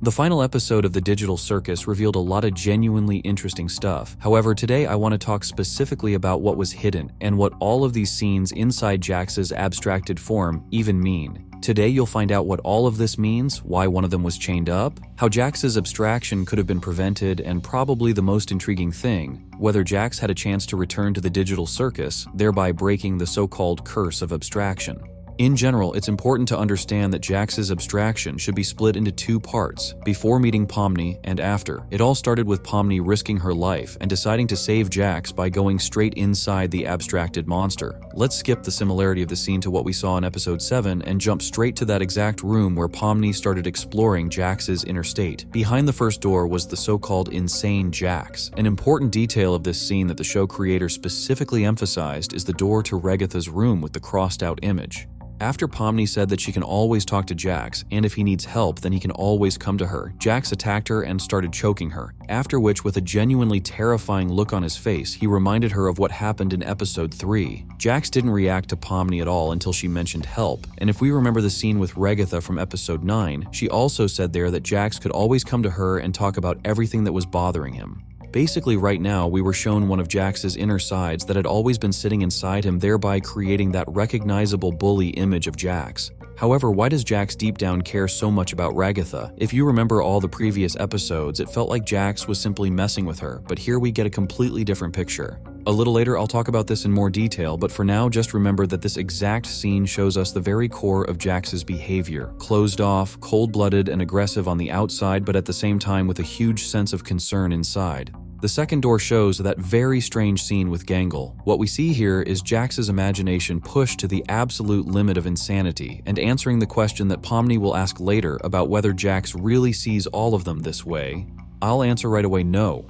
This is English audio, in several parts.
The final episode of the Digital Circus revealed a lot of genuinely interesting stuff. However, today I want to talk specifically about what was hidden and what all of these scenes inside Jax's abstracted form even mean. Today you'll find out what all of this means, why one of them was chained up, how Jax's abstraction could have been prevented, and probably the most intriguing thing, whether Jax had a chance to return to the Digital Circus, thereby breaking the so-called curse of abstraction. In general, it's important to understand that Jax's abstraction should be split into two parts, before meeting Pomni and after. It all started with Pomni risking her life and deciding to save Jax by going straight inside the abstracted monster. Let's skip the similarity of the scene to what we saw in episode 7 and jump straight to that exact room where Pomni started exploring Jax's inner state. Behind the first door was the so-called insane Jax. An important detail of this scene that the show creator specifically emphasized is the door to Regatha's room with the crossed-out image. After Pomni said that she can always talk to Jax, and if he needs help then he can always come to her, Jax attacked her and started choking her, after which with a genuinely terrifying look on his face, he reminded her of what happened in episode 3. Jax didn't react to Pomni at all until she mentioned help, and if we remember the scene with Regatha from episode 9, she also said there that Jax could always come to her and talk about everything that was bothering him. Basically, right now, we were shown one of Jax's inner sides that had always been sitting inside him, thereby creating that recognizable bully image of Jax. However, why does Jax deep down care so much about Regatha? If you remember all the previous episodes, it felt like Jax was simply messing with her, but here we get a completely different picture. A little later, I'll talk about this in more detail, but for now, just remember that this exact scene shows us the very core of Jax's behavior. Closed off, cold-blooded, and aggressive on the outside, but at the same time with a huge sense of concern inside. The second door shows that very strange scene with Gangle. What we see here is Jax's imagination pushed to the absolute limit of insanity and answering the question that Pomni will ask later about whether Jax really sees all of them this way. I'll answer right away no.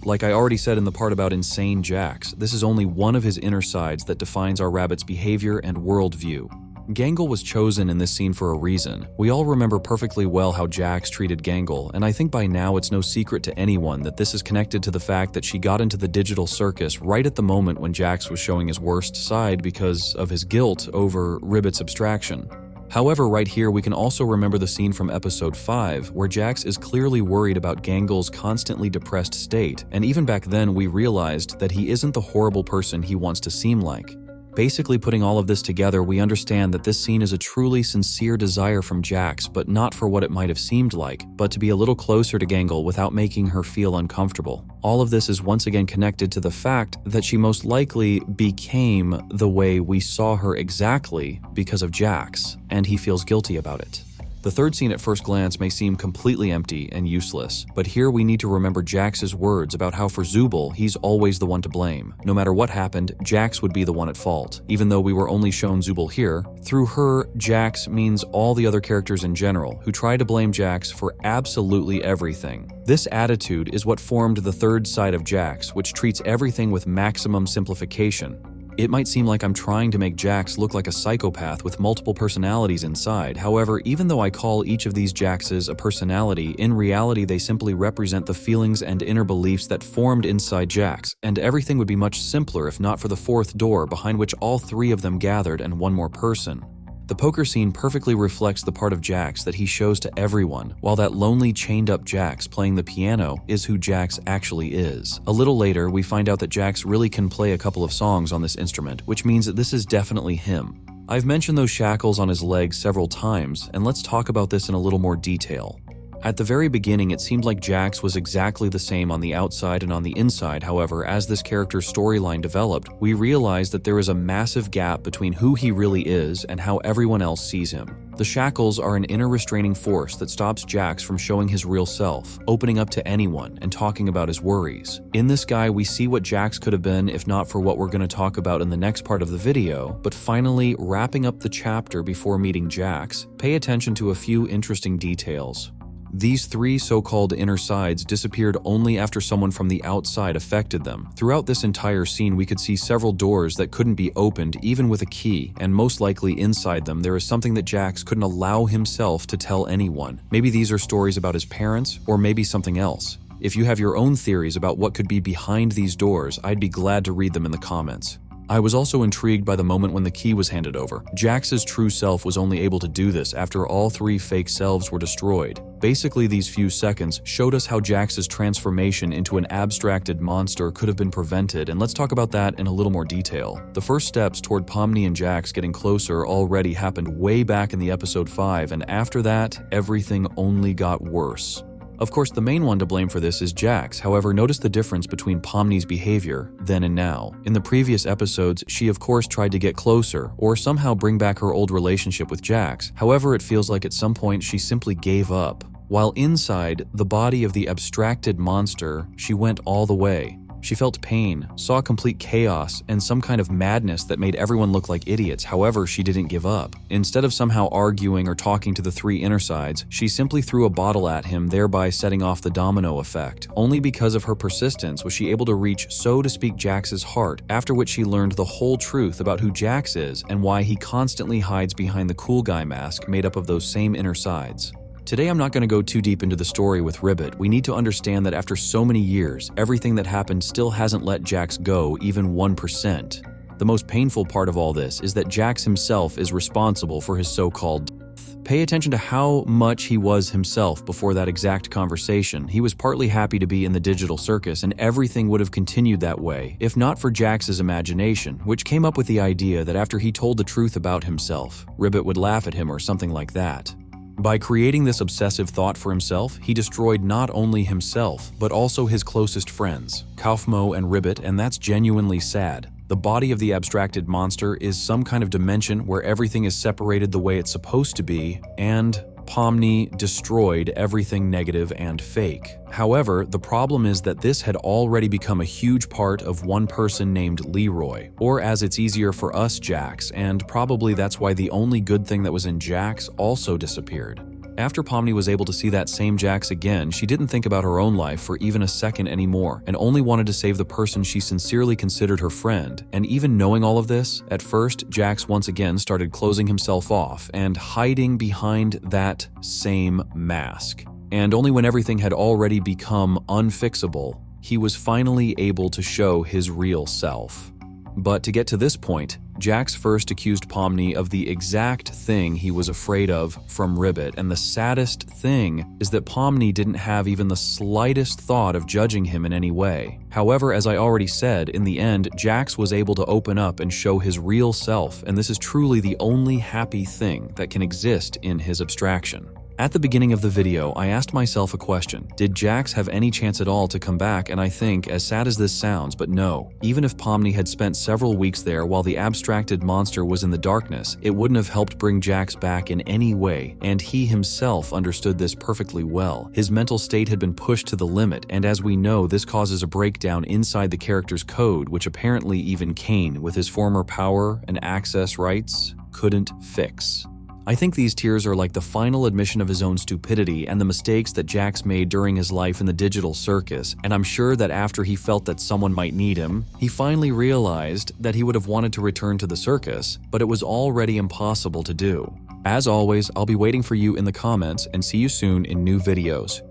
Like I already said in the part about insane Jax, this is only one of his inner sides that defines our rabbit's behavior and worldview. Gangle was chosen in this scene for a reason. We all remember perfectly well how Jax treated Gangle, and I think by now it's no secret to anyone that this is connected to the fact that she got into the Digital Circus right at the moment when Jax was showing his worst side because of his guilt over Ribbit's abstraction. However, right here we can also remember the scene from episode 5 where Jax is clearly worried about Gangle's constantly depressed state, and even back then we realized that he isn't the horrible person he wants to seem like. Basically, putting all of this together, we understand that this scene is a truly sincere desire from Jax, but not for what it might have seemed like, but to be a little closer to Gangle without making her feel uncomfortable. All of this is once again connected to the fact that she most likely became the way we saw her exactly because of Jax, and he feels guilty about it. The third scene at first glance may seem completely empty and useless, but here we need to remember Jax's words about how for Zooble, he's always the one to blame. No matter what happened, Jax would be the one at fault. Even though we were only shown Zooble here, through her, Jax means all the other characters in general, who try to blame Jax for absolutely everything. This attitude is what formed the third side of Jax, which treats everything with maximum simplification. It might seem like I'm trying to make Jax look like a psychopath with multiple personalities inside. However, even though I call each of these Jaxes a personality, in reality they simply represent the feelings and inner beliefs that formed inside Jax, and everything would be much simpler if not for the fourth door behind which all three of them gathered and one more person. The poker scene perfectly reflects the part of Jax that he shows to everyone, while that lonely chained-up Jax playing the piano is who Jax actually is. A little later, we find out that Jax really can play a couple of songs on this instrument, which means that this is definitely him. I've mentioned those shackles on his legs several times, and let's talk about this in a little more detail. At the very beginning, it seemed like Jax was exactly the same on the outside and on the inside. However, as this character's storyline developed, we realized that there is a massive gap between who he really is and how everyone else sees him. The shackles are an inner restraining force that stops Jax from showing his real self, opening up to anyone, and talking about his worries. In this guy, we see what Jax could have been if not for what we're going to talk about in the next part of the video, but finally, wrapping up the chapter before meeting Jax, pay attention to a few interesting details. These three so-called inner sides disappeared only after someone from the outside affected them. Throughout this entire scene, we could see several doors that couldn't be opened even with a key, and most likely inside them there is something that Jax couldn't allow himself to tell anyone. Maybe these are stories about his parents, or maybe something else. If you have your own theories about what could be behind these doors, I'd be glad to read them in the comments. I was also intrigued by the moment when the key was handed over. Jax's true self was only able to do this after all 3 fake selves were destroyed. Basically, these few seconds showed us how Jax's transformation into an abstracted monster could have been prevented, and let's talk about that in a little more detail. The first steps toward Pomni and Jax getting closer already happened way back in the episode 5, and after that, everything only got worse. Of course, the main one to blame for this is Jax. However, notice the difference between Pomni's behavior then and now. In the previous episodes, she of course tried to get closer or somehow bring back her old relationship with Jax. However, it feels like at some point she simply gave up. While inside the body of the abstracted monster, she went all the way. She felt pain, saw complete chaos, and some kind of madness that made everyone look like idiots. However, she didn't give up. Instead of somehow arguing or talking to the 3 inner sides, she simply threw a bottle at him, thereby setting off the domino effect. Only because of her persistence was she able to reach, so to speak, Jax's heart, after which she learned the whole truth about who Jax is and why he constantly hides behind the cool guy mask made up of those same inner sides. Today I'm not going to go too deep into the story with Ribbit. We need to understand that after so many years, everything that happened still hasn't let Jax go even 1%. The most painful part of all this is that Jax himself is responsible for his so-called death. Pay attention to how much he was himself before that exact conversation. He was partly happy to be in the digital circus, and everything would have continued that way, if not for Jax's imagination, which came up with the idea that after he told the truth about himself, Ribbit would laugh at him or something like that. By creating this obsessive thought for himself, he destroyed not only himself, but also his closest friends, Kaufmo and Ribbit, and that's genuinely sad. The body of the abstracted monster is some kind of dimension where everything is separated the way it's supposed to be, and Pomni destroyed everything negative and fake. However, the problem is that this had already become a huge part of one person named Leroy, or as it's easier for us, Jax, and probably that's why the only good thing that was in Jax also disappeared. After Pomni was able to see that same Jax again, she didn't think about her own life for even a second anymore, and only wanted to save the person she sincerely considered her friend. And even knowing all of this, at first, Jax once again started closing himself off and hiding behind that same mask. And only when everything had already become unfixable, he was finally able to show his real self. But to get to this point, Jax first accused Pomni of the exact thing he was afraid of from Ribbit, and the saddest thing is that Pomni didn't have even the slightest thought of judging him in any way. However, as I already said, in the end, Jax was able to open up and show his real self, and this is truly the only happy thing that can exist in his abstraction. At the beginning of the video, I asked myself a question. Did Jax have any chance at all to come back? And I think, as sad as this sounds, but no. Even if Pomni had spent several weeks there while the abstracted monster was in the darkness, it wouldn't have helped bring Jax back in any way, and he himself understood this perfectly well. His mental state had been pushed to the limit, and as we know, this causes a breakdown inside the character's code, which apparently even Kane, with his former power and access rights, couldn't fix. I think these tears are like the final admission of his own stupidity and the mistakes that Jax made during his life in the digital circus, and I'm sure that after he felt that someone might need him, he finally realized that he would have wanted to return to the circus, but it was already impossible to do. As always, I'll be waiting for you in the comments and see you soon in new videos.